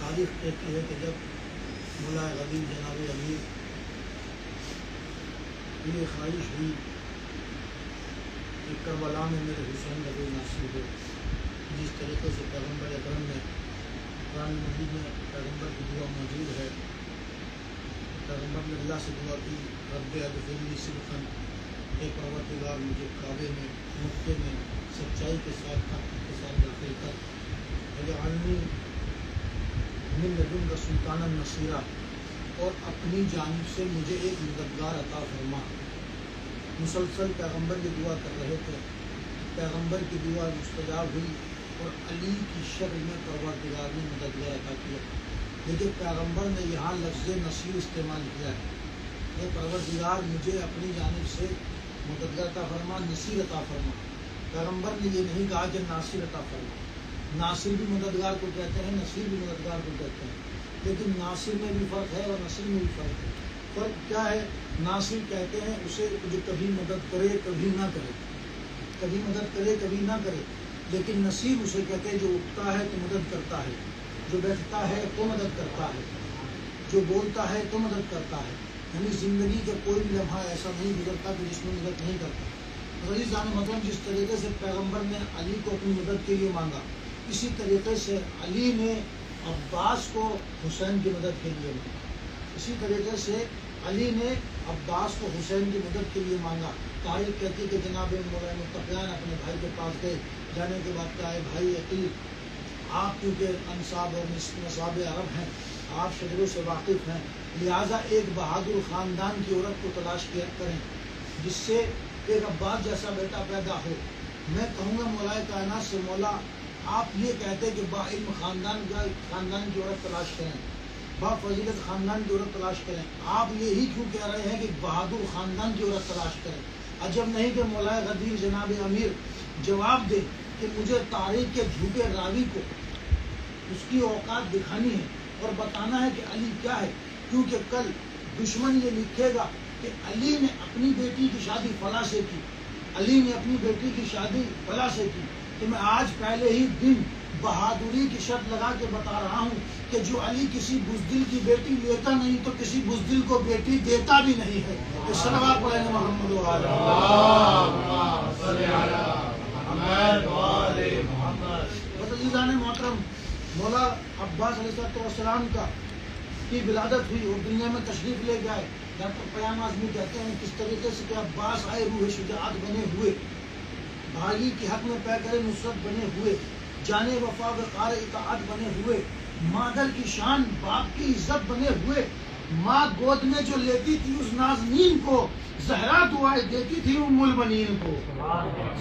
تاریخ کہتی ہے کہ جب مولا غدیر جناب امیر یہ خواہش ہوئی کہ کربلا میں میرے حسین کا کوئی ناصر ہو، جس طریقے سے پیغمبر اکرم نے قرآن مجید میں پیغمبر کی دعا موجود ہے، پیغمبر نے اللہ سے دعا کی رب ادخلنی صدقاً، اے پروردگار مجھے کعبے میں مکے میں سچائی کے ساتھ حق کے ساتھ داخل کر، وجعلنی من لدنک سلطانا نصیرا، اور اپنی جانب سے مجھے ایک مددگار عطا فرما۔ مسلسل پیغمبر کی دعا کر رہے تھے، پیغمبر کی دعا مستجاب ہوئی اور علی کی شکل میں پروردگار نے مددگار عطا کیا۔ لیکن پیغمبر نے یہاں لفظ نصیر استعمال کیا ہے، اے پروردگار مجھے اپنی جانب سے مددگار عطا فرما، نصیر عطا فرما۔ پیغمبر نے یہ نہیں کہا کہ ناصر عطا فرما۔ ناصر بھی مددگار کو کہتے ہیں، نصیر بھی مددگار کو کہتے ہیں، لیکن ناصر میں بھی فرق ہے اور نصیر میں بھی فرق ہے۔ فرق کیا ہے؟ ناصر کہتے ہیں اسے جو کبھی مدد کرے کبھی نہ کرے، کبھی مدد کرے کبھی نہ کرے، لیکن نصیر اسے کہتے ہیں جو اٹھتا ہے تو مدد کرتا ہے، جو بیٹھتا ہے تو مدد کرتا ہے، جو بولتا ہے تو مدد کرتا ہے۔ یعنی زندگی کا کوئی بھی لمحہ ایسا نہیں گزرتا کہ جس میں مدد نہیں کرتا۔ عزیزان محترم، جس طریقے سے پیغمبر نے علی کو اپنی مدد کے لیے مانگا، اسی طریقے سے علی نے عباس کو حسین کی مدد کے لیے مانگا، اسی طریقے سے علی نے عباس کو حسین کی مدد کے لیے مانگا۔ تاریخ کہتی ہے کہ جناب مولا متقیان اپنے بھائی کے پاس گئے، جانے کے بعد کہا ہے بھائی عقیل، آپ کیونکہ انصاب اور نصاب عرب ہیں، آپ شجروں سے واقف ہیں، لہٰذا ایک بہادر خاندان کی عورت کو تلاش کیا کریں جس سے ایک عباس جیسا بیٹا پیدا ہو۔ میں کہوں گا مولا کائنات سے، مولا آپ یہ کہتے کہ با علم خاندان کی عورت تلاش کریں، با فضیلت خاندان کی عورت تلاش کریں، آپ یہی کیوں کہہ رہے ہیں کہ بہادر خاندان کی عورت تلاش کریں؟ عجب نہیں کہ مولا غدیر جناب امیر جواب دے کہ مجھے تاریخ کے جھوٹے راوی کو اس کی اوقات دکھانی ہے اور بتانا ہے کہ علی کیا ہے، کیونکہ کل دشمن یہ لکھے گا کہ علی نے اپنی بیٹی کی شادی فلاں سے کی، علی نے اپنی بیٹی کی شادی فلاں سے کی۔ تو میں آج پہلے ہی دن بہادری کی شرط لگا کے بتا رہا ہوں کہ جو علی کسی بزدل کی بیٹی لیتا نہیں تو کسی بزدل کو بیٹی دیتا بھی نہیں ہے۔ صلوات پڑھیں گے محمد و آل محمد۔ عزیزان محترم، مولا عباس علیہ السلام کی ولادت ہوئی اور دنیا میں تشریف لے گئے۔ ڈاکٹر پیام اعظمی کہتے ہیں کس طریقے سے کہ عباس آئے روح شجاعت بنے ہوئے، بھائی کے حق میں پیکر نصرت بنے ہوئے، جانے وفا وقار اطاعت بنے ہوئے، مادر کی شان باپ کی عزت بنے ہوئے، ماں گود میں جو لیتی تھی اس نازنین کو زہرا دعائیں دیتی تھی ام البنین کو،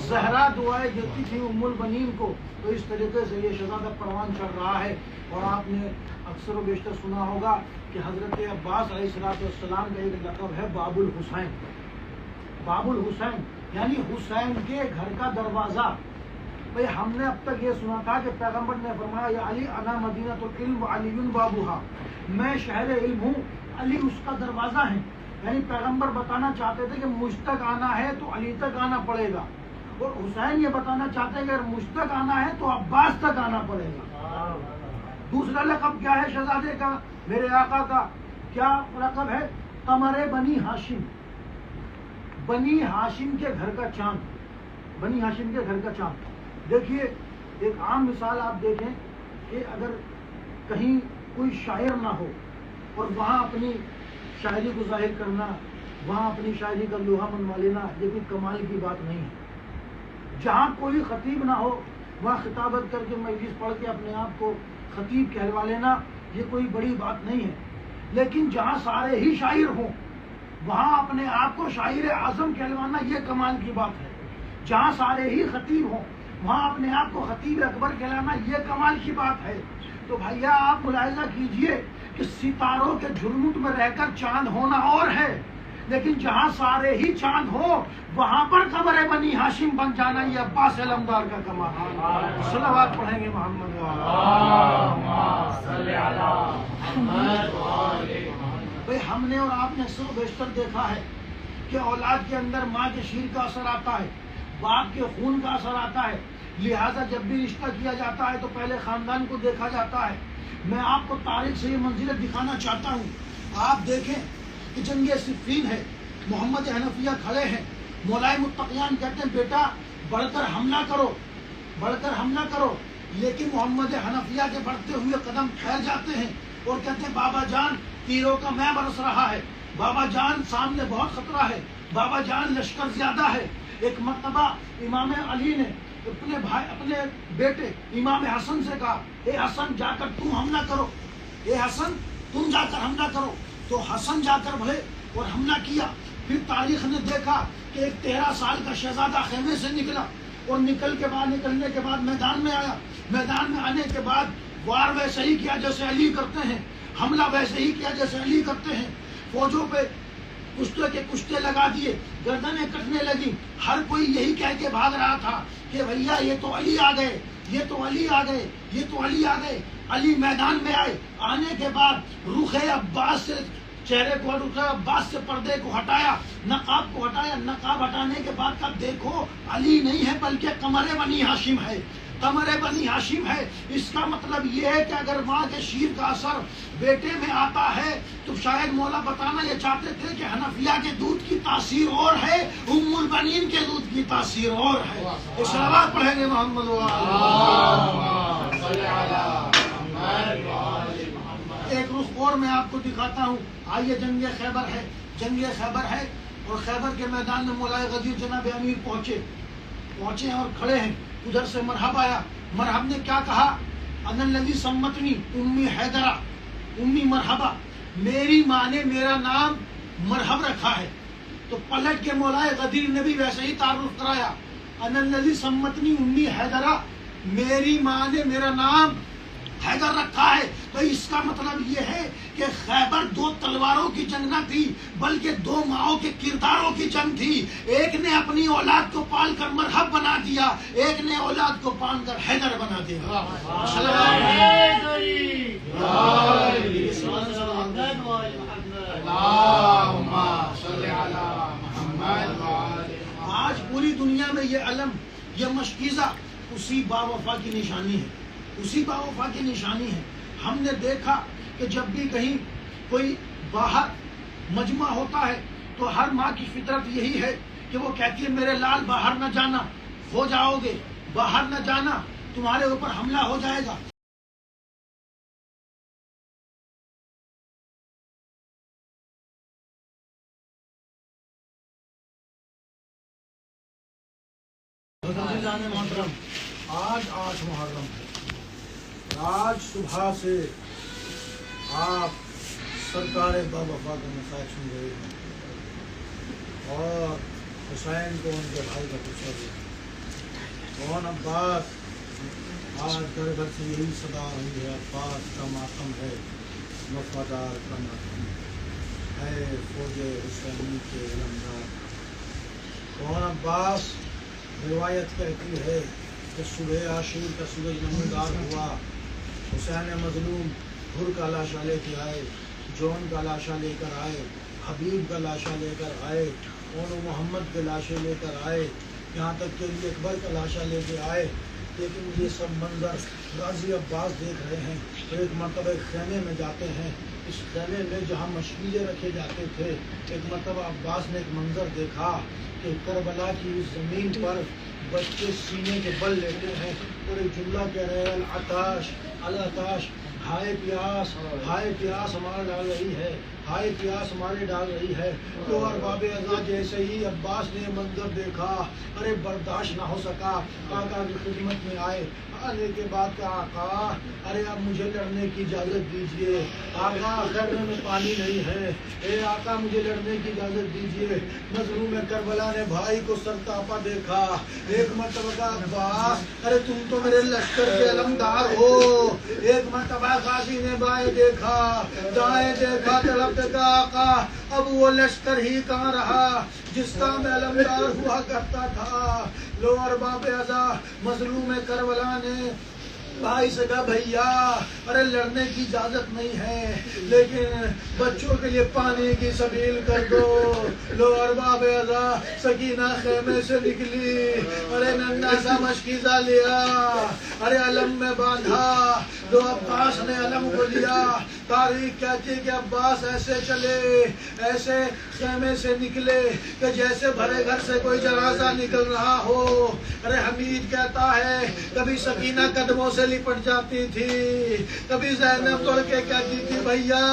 زہرا دعائیں دیتی تھی ام البنین کو۔ تو اس طریقے سے یہ شہزادہ پروان چڑھ رہا ہے۔ اور آپ نے اکثر و بیشتر سنا ہوگا کہ حضرت عباس علیہ السلام کا ایک لقب ہے باب الحسین، باب الحسین یعنی حسین کے گھر کا دروازہ۔ بھئی ہم نے اب تک یہ سنا تھا کہ پیغمبر نے فرمایا یا علی انا مدینۃ العلم وعلی بابھا، میں شہر علم ہوں، علی اس کا دروازہ ہے۔ یعنی پیغمبر بتانا چاہتے تھے کہ مجھ تک آنا ہے تو علی تک آنا پڑے گا، اور حسین یہ بتانا چاہتے ہیں کہ اگر مجھ تک آنا ہے تو عباس تک آنا پڑے گا۔ دوسرا لقب کیا ہے شہزادے کا، میرے آقا کا کیا لقب ہے؟ قمر بنی ہاشم، بنی ہاشم کے گھر کا چاند، بنی ہاشم کے گھر کا چاند۔ دیکھیے ایک عام مثال آپ دیکھیں کہ اگر کہیں کوئی شاعر نہ ہو اور وہاں اپنی شاعری کو ظاہر کرنا، وہاں اپنی شاعری کا لوہا منوا لینا، یہ کوئی کمال کی بات نہیں ہے۔ جہاں کوئی خطیب نہ ہو وہاں خطابت کر کے مجلس پڑھ کے اپنے آپ کو خطیب کہلوا لینا یہ کوئی بڑی بات نہیں ہے۔ لیکن جہاں سارے ہی شاعر ہوں وہاں اپنے آپ کو شاعر اعظم کہلوانا یہ کمال کی بات ہے۔ جہاں سارے ہی خطیب ہوں وہاں اپنے آپ کو خطیب اکبر کہلانا یہ کمال کی بات ہے۔ تو بھیا آپ ملاحظہ کیجئے کہ ستاروں کے جھرمٹ میں رہ کر چاند ہونا اور ہے، لیکن جہاں سارے ہی چاند ہو وہاں پر قمر بنی ہاشم بن جانا یہ عباس علمدار کا کمال ہے۔ صلوات پڑھیں گے محمد بھائی ہم نے اور آپ نے اکثر و بیشتر دیکھا ہے کہ اولاد کے اندر ماں کے شیر کا اثر آتا ہے، باپ کے خون کا اثر آتا ہے، لہٰذا جب بھی رشتہ کیا جاتا ہے تو پہلے خاندان کو دیکھا جاتا ہے، میں آپ کو تاریخ سے یہ منزلت دکھانا چاہتا ہوں. آپ دیکھیں کہ جنگ صفین ہے، محمد حنفیہ کھڑے ہیں، مولائے متقیان کہتے ہیں بیٹا بڑھ کر حملہ کرو، بڑھ کر حملہ کرو، لیکن محمد حنفیہ کے بڑھتے ہوئے قدم ٹھہر جاتے ہیں اور کہتے ہیں بابا جان تیروں کا میں برس رہا ہے، بابا جان سامنے بہت خطرہ ہے، بابا جان لشکر زیادہ ہے. ایک مرتبہ امام علی نے اپنے بیٹے امام حسن سے کہا اے حسن جا کر تم حملہ کرو، اے حسن تم جا کر حملہ کرو. تو حسن جا کر بھلے اور حملہ کیا. پھر تاریخ نے دیکھا کہ ایک 13 سال کا شہزادہ خیمے سے نکلا اور نکلنے کے بعد میدان میں آیا. میدان میں آنے کے بعد وار ویسے ہی کیا جیسے علی کرتے ہیں، حملہ ویسے ہی کیا جیسے علی کرتے ہیں. فوجوں پہ کشتے کے کشتے لگا دیے، گردنیں کٹنے لگی. ہر کوئی یہی کہہ کے بھاگ رہا تھا کہ بھیا یہ تو علی آ گئے، یہ تو علی آ گئے، یہ تو علی آ گئے. علی میدان میں آئے. آنے کے بعد رخ عباس سے چہرے کو، رخ عباس سے پردے کو ہٹایا، نقاب کو ہٹایا. نقاب ہٹانے کے بعد کہا دیکھو علی نہیں ہے بلکہ قمر بنی ہاشم ہے، قمر بنی ہاشم ہے. اس کا مطلب یہ ہے کہ اگر ماں کے شیر کا اثر بیٹے میں آتا ہے تو شاید مولا بتانا یہ چاہتے تھے کہ حنفیہ کے دودھ کی تاثیر اور ہے، ام البنین کے دودھ کی تاثیر اور ہے. صلوات پڑھیں گے محمد ایک رخ اور میں آپ کو دکھاتا ہوں. آئیے جنگ خیبر ہے، جنگ خیبر ہے اور خیبر کے میدان میں مولائے غدیر جناب امیر پہنچے اور کھڑے ہیں. ادھر سے مرحب آیا. مرحب نے کیا کہا؟ انا الذی سمتنی امی حیدرہ، امی مرحبا، میری ماں نے میرا نام مرحب رکھا ہے. تو پلٹ کے مولائے غدیر نے بھی ویسے ہی تعارف کرایا. انا الذی سمتنی امی حیدرہ، میری ماں نے میرا نام حیدر رکھا ہے. تو اس کا مطلب یہ ہے کہ خیبر 2 تلواروں کی جنگ نہ تھی بلکہ 2 ماؤں کے کرداروں کی جنگ تھی. ایک نے اپنی اولاد کو پال کر مرحب بنا دیا، ایک نے اولاد کو پال کر حیدر بنا دیا. آج پوری دنیا میں یہ علم، یہ مشکیزہ اسی باوفا کی نشانی ہے، اسی باوفا کی نشانی ہے. ہم نے دیکھا کہ جب بھی کہیں کوئی باہر مجمع ہوتا ہے تو ہر ماں کی فطرت یہی ہے کہ وہ کہتی ہے میرے لال باہر نہ جانا، ہو جاؤ گے، باہر نہ جانا، تمہارے اوپر حملہ ہو جائے گا. محترم آج 8 محرم ہے. آج صبح سے آپ سرکار باوفا کا مسائل سن رہے ہیں اور حسین کو ان کے بھائی کا پوچھا گیا کون عباس. آج گھر گھر سے یہی صدا ہوئی ہے عباس کا ماتم ہے، وفادار کا ماتم ہے، فوج حسینی کے علمدار. کون عباس؟ روایت کہتی ہے کہ صبح عاشور کا سورج نمودار ہوا، حسین مظلوم حر کا لاشا لے کے آئے، جون کا لاشا لے کر آئے، حبیب کا لاشا لے کر آئے، اون محمد کے لاشے لے کر آئے، یہاں تک کہ علی اکبر کا لاشا لے کے آئے. لیکن یہ سب منظر غازی عباس دیکھ رہے ہیں. ایک مرتبہ ایک خیمے میں جاتے ہیں، اس خیمے میں جہاں مشکیزیں رکھے جاتے تھے، ایک مرتبہ عباس نے ایک منظر دیکھا کہ کربلا کی اس زمین پر بچے سینے کے بل لیتے ہیں اور ایک جملہ کہہ رہے ہیں العطاش العطاش، ہائے پیاس، ہائے پیاس ہمارے ڈال رہی ہے، ہائے پیاس ہمارے ڈال رہی ہے. تو ارباب ازا جیسے ہی عباس نے منظر دیکھا، ارے برداشت نہ ہو سکا، آقا کی خدمت میں آئے. آنے کے بعد کہا آقا ارے اب مجھے لڑنے کی اجازت دیجیے، آقا خیمے میں پانی نہیں ہے، اے آقا مجھے لڑنے کی اجازت دیجیے. مظلوم کربلا نے بھائی کو سرتاپا دیکھا. ایک مرتبہ کہا عباس ارے تم تو میرے لشکر کے علمدار ہو. ایک مرتبہ غازی نے بائیں دیکھا، دائیں دیکھا، طلب دیکھا آقا اب وہ لشکر ہی کہاں رہا جس کا میں علمدار ہوا کرتا تھا. لو ارباب ازا، مظلوم کربلا نے بھائی سے کہا بھیا ارے لڑنے کی اجازت نہیں ہے لیکن بچوں کے لیے پانی کی سبیل کر دو. لو ارباب ازا سکینہ خیمے سے نکلی, ارے ننھا سا مشکیزہ لیا, ارے علم میں باندھا. لو عباس نے علم کو لیا. تاریخ کہتی ہے کہ عباس ایسے چلے, ایسے خیمے سے نکلے کہ جیسے بھرے گھر سے کوئی جنازہ نکل رہا ہو. ارے حمید کہتا ہے کبھی سکینہ قدموں سے لپٹ جاتی تھی, کبھی زینب توڑ کے کہتی تھی بھیا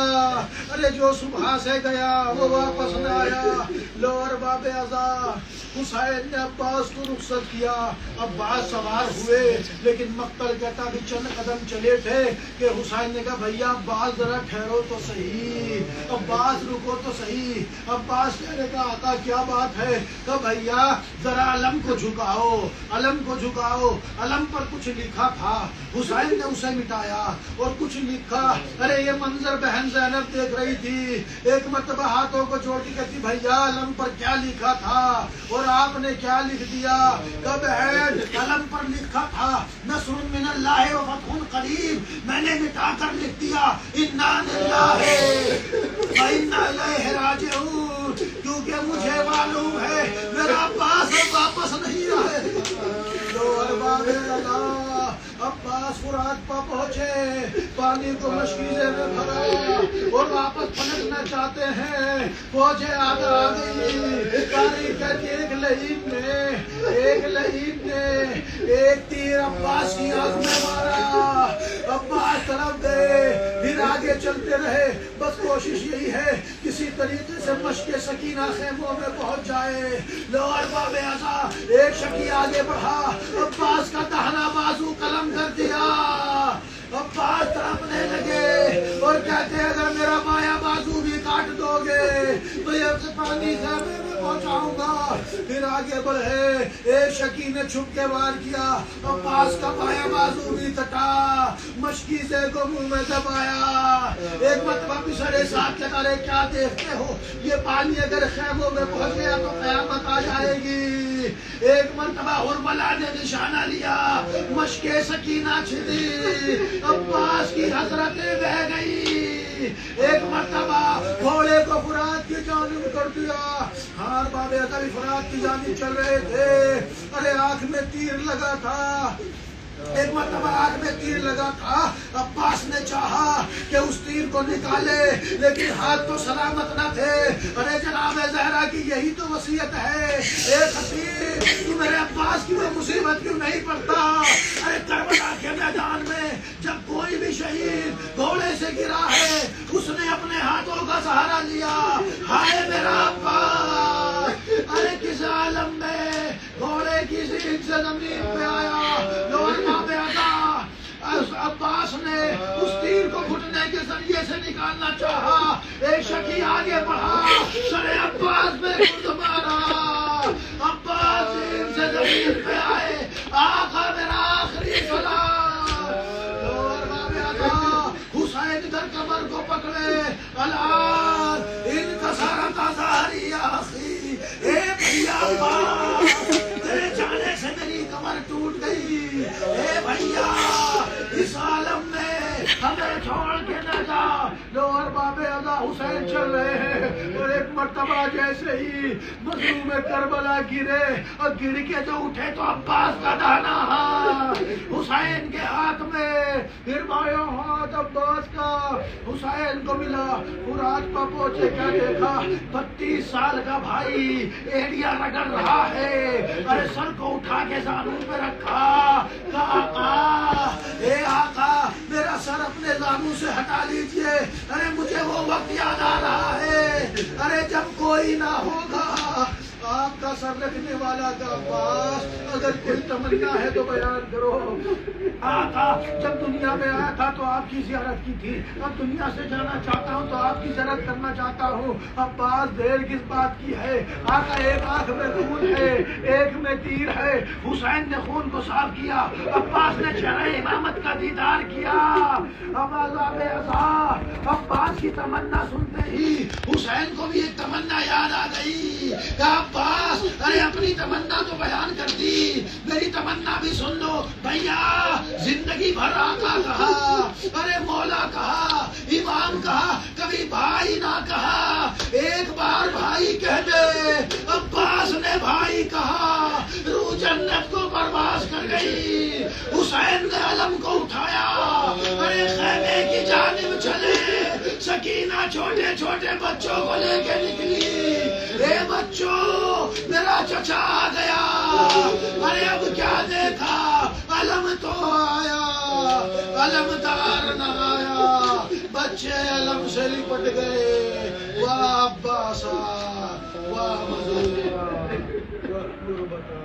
ارے جو صبح سے گیا وہ واپس نہ آیا. لو ارباب ازا حسین نے عباس کو رخصت کیا. عباس سوار ہوئے لیکن مقتل کہتا بھی چند قدم چلے تھے کہ حسین نے کہا بھیا عباس ذرا ٹھہرو تو صحیح, عباس رکو تو صحیح. عباس کہنے کا آقا کیا بات ہے؟ کہ بھیا ذرا علم کو جھکاؤ, علم کو جھکاؤ. علم پر کچھ لکھا تھا, حسین نے اسے مٹایا اور کچھ لکھا. ارے یہ منظر بہن زینب دیکھ رہی تھی. ایک مرتبہ ہاتھوں کو جوڑ کے کہتی بھیا علم پر کیا لکھا تھا اور آپ نے کیا لکھ دیا؟ کہ بہن علم پر لکھا تھا نصر من اللہ و فتح قریب, میں نے مٹا کر لکھ دیا انا للہ و انا الیہ راجعون, کیونکہ مجھے معلوم ہے میرا عباس واپس نہیں آئے. لو ارباب ازا عباس فرات پا پہنچے, پانی کو مشکیزے میں بھرا اور واپس پلٹنا چاہتے ہیں. فوجیں آگے آ گئی. تاریخ کہتی ایک لعین نے ایک تیر عباس کی آنکھ میں مارا. عباس طرف گئے پھر آگے چلتے رہے. بس کوشش یہی ہے کسی طریقے سے مشق سکینہ خیموں میں پہنچ جائے. لو ارباب ازا ایک شکی آگے بڑھا, عباس کا دہنا بازو قلم کر دیا. عباس تڑپنے لگے اور کہتے اگر میرا بایاں بازو بھی کاٹ دو گے تو یہ پانی خیمے میں پہنچاؤں گا. پھر آگے بڑھے, ایک شکی نے چھپ کے وار کیا. عباس کا بایاں بازو بھی کٹا, مشکیزے کو منہ میں دبایا. ایک مرتبہ پچھڑے ساتھ کے ارے کیا دیکھتے ہو, یہ پانی اگر خیموں میں پہنچ گیا تو قیامت آ جائے گی. ایک مرتبہ ہرملا نے نشانہ لیا, مشق سکینہ چھڑی, عباس کی حسرتیں بہ گئی. ایک مرتبہ گھوڑے کو فرات کی جانب کر دیا. ہار بابے بھی فرات کی جانب چل رہے تھے. ارے آنکھ میں تیر لگا تھا, ایک مرتبہ آنکھ میں تیر لگا تھا. عباس نے چاہا کہ اس تیر کو نکالے لیکن ہاتھ تو سلامت نہ تھے. ارے جناب زہرا کی یہی تو وصیت ہے, اے خطیب تو میرے عباس کی وہ مصیبت کیوں نہیں پڑتا؟ ارے کربلا کے میدان میں جب کوئی بھی شہید گھوڑے سے گرا ہے اس نے اپنے ہاتھوں کا سہارا لیا. ہائے میرا عباس, ارے کس عالم میں گھوڑے کی سیٹ سے زمین پہ آیا. عباس نے اس تیر کو گھٹنے کے ذریعے سے نکالنا چاہا. ایک شکی آگے بڑھا, سر عباس میں خود مارا. عباس زمین سے زمین پہ آئے, آقا میرا آخری سلام. حسین ادھر کمر کو پکڑے, الان ان کا سارا تازاری آخری. اے بھیا عباس تیرے جانے سے میری کمر ٹوٹ گئی. اے بھیا اس عالم میں ہمیں چھوڑ کے نہ جا. لو ارباب ازا حسین چل رہے ہیں اور ایک مرتبہ جیسے ہی مظلوم کربلا گرے اور گر کے جو اٹھے تو عباس کا دہنا ہاتھ حسین کے ہاتھ میں, پھر بایوں ہاتھ عباس کا حسین کو ملا. فرات پر پہنچے, کیا دیکھا 32 سال کا بھائی ایڑیا رگڑ رہا ہے. ارے سر کو اٹھا کے زانوں پہ رکھا, کہا آقا اے آقا میرا سر اپنے زانوں سے ہٹا لیجئے. ارے مجھے وہ وقت یاد آ رہا ہے, ارے جب کوئی نہ ہوگا آپ کا سر رکھنے والا کا عباس. اگر کوئی تمنا ہے تو بیان کرو. آقا جب دنیا میں آیا تھا تو آپ کی زیارت کی تھی, اب دنیا سے جانا چاہتا ہوں تو آپ کی زیارت کرنا چاہتا ہوں. عباس دیر کس بات کی ہے؟ آقا ایک آنکھ میں خون ہے, ایک میں تیر ہے. حسین نے خون کو صاف کیا, عباس نے چہرہ امامت کا دیدار کیا. عباس کی تمنا سنتے ہی حسین کو بھی ایک تمنا یاد آ گئی کہ عباس ارے اپنی تمنا تو بیان کر دی، میری تمنا بھی سن لو بھیا۔ زندگی بھر آقا کہا، ارے مولا کہا، امام کہا، کبھی بھائی نہ کہا۔ ایک بار بھائی کہہ دے، عباس نے بھائی کہا، روح جنت کو پرواز کر گئی۔ حسین نے علم کو اٹھایا، ارے خیمے کی جانب چلے۔ سکینہ چھوٹے چھوٹے بچوں کو لے کے نکلی، اے بچوں میرا چچا آ گیا۔ ارے اب کیا دیکھا، علم تو آیا، علم دار نہ آیا۔ بچے علم سے لپٹ گئے، واہ عباسا، واہ مزدورا، واہ قربتا۔